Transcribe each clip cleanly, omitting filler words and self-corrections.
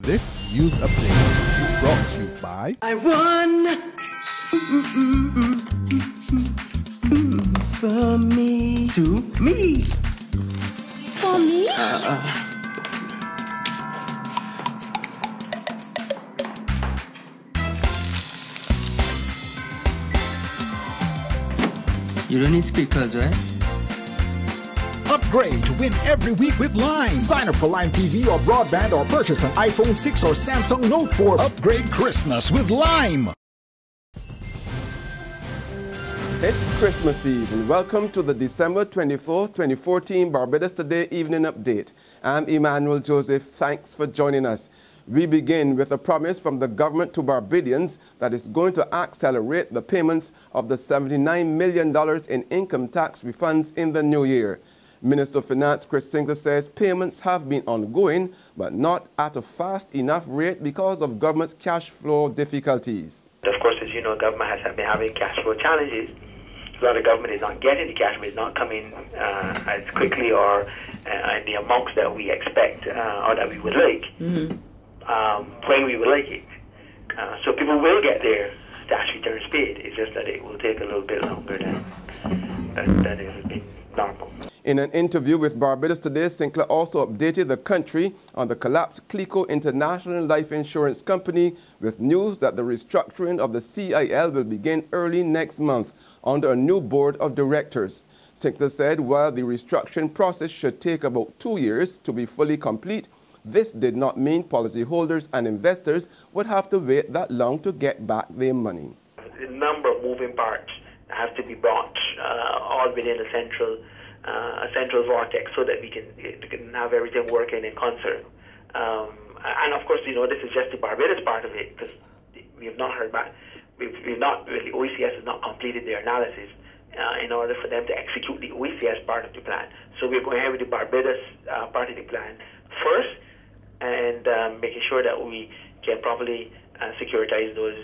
This news update is brought to you by I won from me to me. For me? You don't need speakers, right? Upgrade to win every week with Lime. Sign up for Lime TV or broadband or purchase an iPhone 6 or Samsung Note 4. Upgrade Christmas with Lime. It's Christmas Eve and welcome to the December 24th, 2014 Barbados Today Evening Update. I'm Emmanuel Joseph. Thanks for joining us. We begin with a promise from the government to Barbadians that it's going to accelerate the payments of the $79 million in income tax refunds in the new year. Minister of Finance Chris Sinclair says payments have been ongoing, but not at a fast enough rate because of government's cash flow difficulties. Of course, as you know, government has been having cash flow challenges. A lot of government is not getting the cash, but it's not coming as quickly or in the amounts that we expect or that we would like. When we would like it. So people will get their tax returns paid. It's just that it will take a little bit longer than it has been normal. In an interview with Barbados Today, Sinclair also updated the country on the collapsed Clico International Life Insurance Company with news that the restructuring of the CIL will begin early next month under a new board of directors. Sinclair said while the restructuring process should take about 2 years to be fully complete, this did not mean policyholders and investors would have to wait that long to get back their money. The number of moving parts have to be brought all within a central vortex so that we can have everything working in concert. And of course, you know, this is just the Barbados part of it because we have not heard back. We've not really, OECS has not completed their analysis in order for them to execute the OECS part of the plan. So we're going ahead with the Barbados part of the plan first, and making sure that we can properly securitize those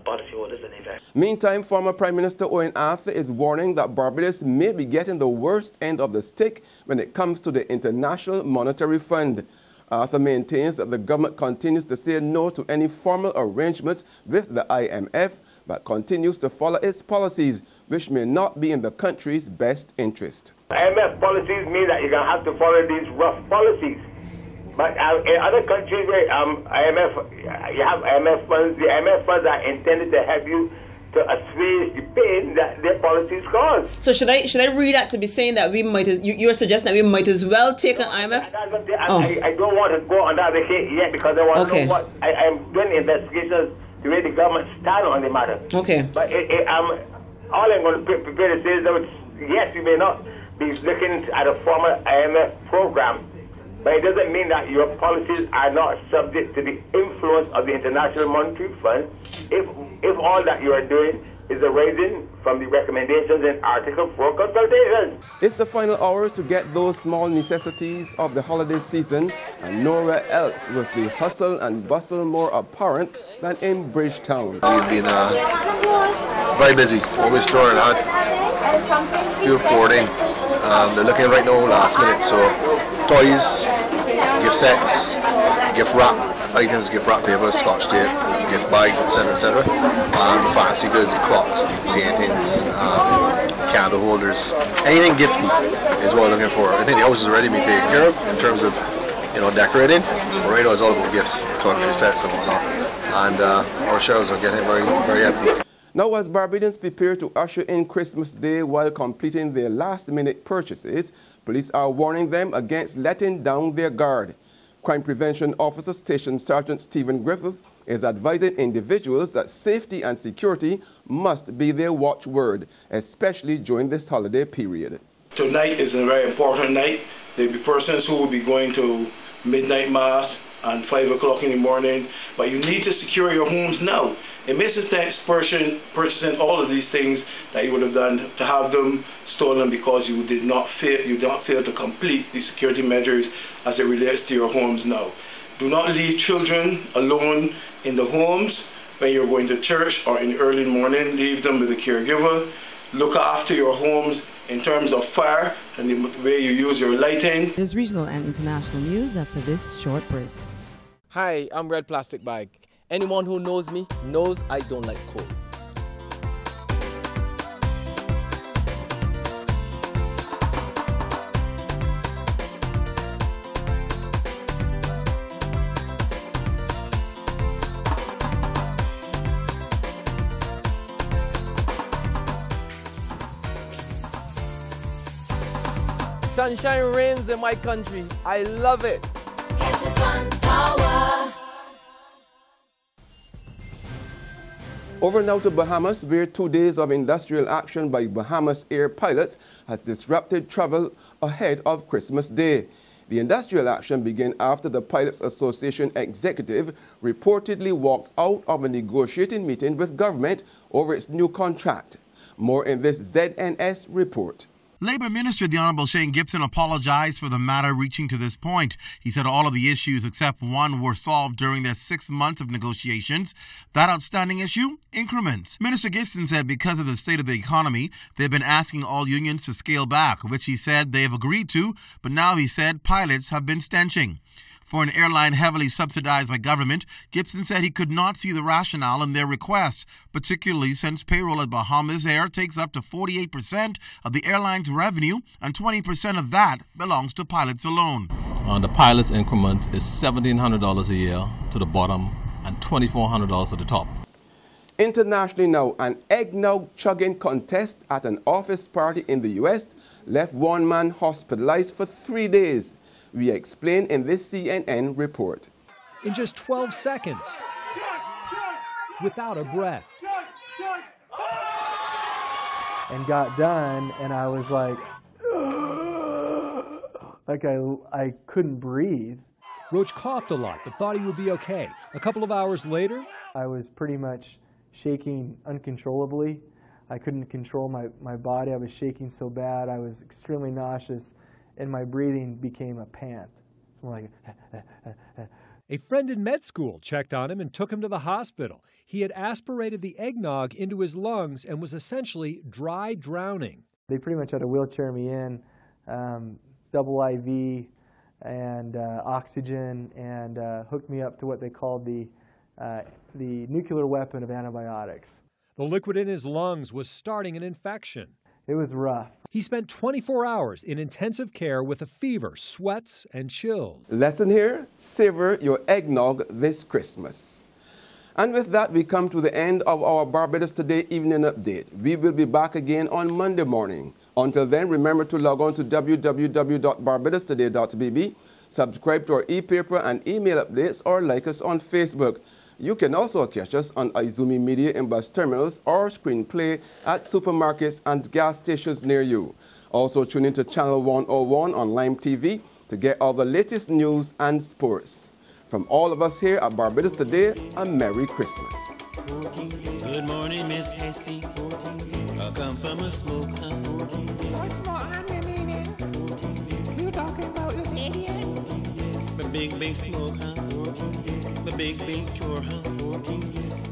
policyholders and investors. Meantime, former Prime Minister Owen Arthur is warning that Barbados may be getting the worst end of the stick when it comes to the International Monetary Fund. Arthur maintains that the government continues to say no to any formal arrangements with the IMF, but continues to follow its policies, which may not be in the country's best interest. IMF policies mean that you're going to have to follow these rough policies. But in other countries where you have IMF funds, the IMF funds are intended to help you to assuage the pain that their policies cause. So should I read that to be saying that we might, you're suggesting that we might as well take an IMF? I don't want to go on that yet because I want to know what, I'm doing investigations the way the government stand on the matter. Okay. But all I'm going to prepare to say is that yes, we may not be looking at a former IMF program, but it doesn't mean that your policies are not subject to the influence of the International Monetary Fund if all that you are doing is arising from the recommendations in Article 4 consultations. It's the final hours to get those small necessities of the holiday season, and nowhere else was the hustle and bustle more apparent than in Bridgetown. We've been very busy, always throwing out, pure hoarding. They're looking right now last minute, so toys, gift sets, gift wrap items, gift wrap paper, scotch tape, gift bags, etc., fancy goods, clocks, paintings, candle holders, anything gifty is what we're looking for. I think the house is already being taken care of in terms of, you know, decorating. But right now it's all about gifts, toiletry sets and whatnot, and our shelves are getting very, very empty. Now, as Barbadians prepare to usher in Christmas Day while completing their last-minute purchases, police are warning them against letting down their guard. Crime Prevention Officer Station Sergeant Stephen Griffith is advising individuals that safety and security must be their watchword, especially during this holiday period. Tonight is a very important night. There will be persons who will be going to midnight mass and 5 o'clock in the morning, but you need to secure your homes now. It makes sense purchasing all of these things that you would have done to have them stolen because you did not fail to complete the security measures as it relates to your homes now. Do not leave children alone in the homes when you're going to church or in the early morning. Leave them with a caregiver. Look after your homes in terms of fire and the way you use your lighting. There's regional and international news after this short break. Hi, I'm Red Plastic Bag. Anyone who knows me knows I don't like cold. Sunshine reigns in my country. I love it. Over now to Bahamas, where 2 days of industrial action by Bahamas Air pilots has disrupted travel ahead of Christmas Day. The industrial action began after the Pilots Association executive reportedly walked out of a negotiating meeting with government over its new contract. More in this ZNS report. Labour Minister the Honourable Shane Gibson apologized for the matter reaching to this point. He said all of the issues except one were solved during their 6 months of negotiations. That outstanding issue? Increments. Minister Gibson said because of the state of the economy, they've been asking all unions to scale back, which he said they have agreed to, but now he said pilots have been stenching. For an airline heavily subsidized by government, Gibson said he could not see the rationale in their request, particularly since payroll at Bahamas Air takes up to 48% of the airline's revenue, and 20% of that belongs to pilots alone. The pilot's increment is $1,700 a year to the bottom and $2,400 at the top. Internationally now, an eggnog chugging contest at an office party in the U.S. left one man hospitalized for 3 days. We explain in this CNN report. In just 12 seconds, without a breath. And got done, and I was like I couldn't breathe. Roach coughed a lot, but thought he would be okay. A couple of hours later, I was pretty much shaking uncontrollably. I couldn't control my body. I was shaking so bad. I was extremely nauseous. And my breathing became a pant. It's more like a friend in med school checked on him and took him to the hospital. He had aspirated the eggnog into his lungs and was essentially dry drowning. They pretty much had to wheelchair me in, double IV and oxygen, and hooked me up to what they called the nuclear weapon of antibiotics. The liquid in his lungs was starting an infection. It was rough. He spent 24 hours in intensive care with a fever, sweats, and chills. Lesson here, savor your eggnog this Christmas. And with that, we come to the end of our Barbados Today evening update. We will be back again on Monday morning. Until then, remember to log on to www.barbadostoday.bb, subscribe to our e-paper and email updates, or like us on Facebook. You can also catch us on Izumi Media in bus terminals or screenplay at supermarkets and gas stations near you. Also tune into Channel 101 on Lime TV to get all the latest news and sports. From all of us here at Barbados Today, a Merry Christmas. Good morning, Miss Hessie. I come from a smoke. What's more, you talking about this idiot? The big smoke, the big cure,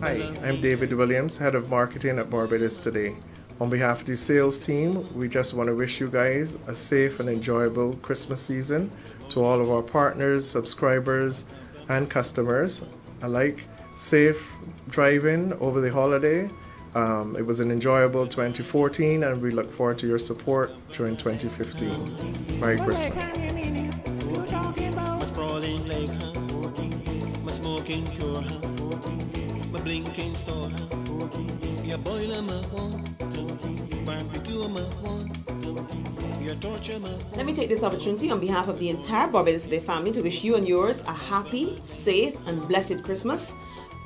Hi, I'm David Williams, Head of Marketing at Barbados Today. On behalf of the sales team, we just want to wish you guys a safe and enjoyable Christmas season. To all of our partners, subscribers, and customers alike, safe driving over the holiday. It was an enjoyable 2014, and we look forward to your support during 2015. Merry Christmas. Smoking cure, my blinking soul, your boiler my one, barbecue my one, your torture my one. Let me take this opportunity on behalf of the entire Barbados Today family to wish you and yours a happy, safe, and blessed Christmas.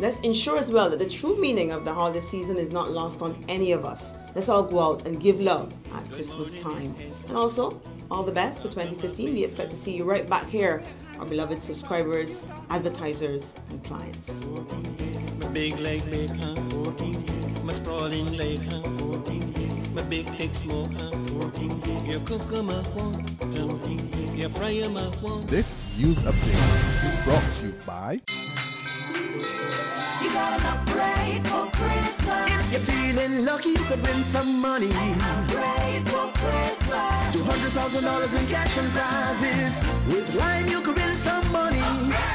Let's ensure as well that the true meaning of the holiday season is not lost on any of us. Let's all go out and give love at Christmas time. And also, all the best for 2015. We expect to see you right back here, our beloved subscribers, advertisers, and clients. My big leg big, my sprawling leg, my big thick smoke, your cooker my one, your fryer my one. This news update is brought to you by You got an upgrade for Christmas. If you're feeling lucky, you could win some money. An upgrade for Christmas. $200,000 in cash and prizes. With Lime, you could win some money.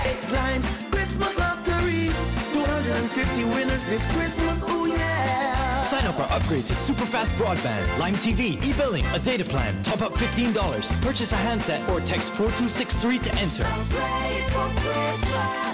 It's Lime's Christmas lottery. 250 winners this Christmas, oh yeah. Sign up or upgrade to super fast broadband, Lime TV, e-billing, a data plan. Top up $15. Purchase a handset or text 4263 to enter. Celebrate for Christmas.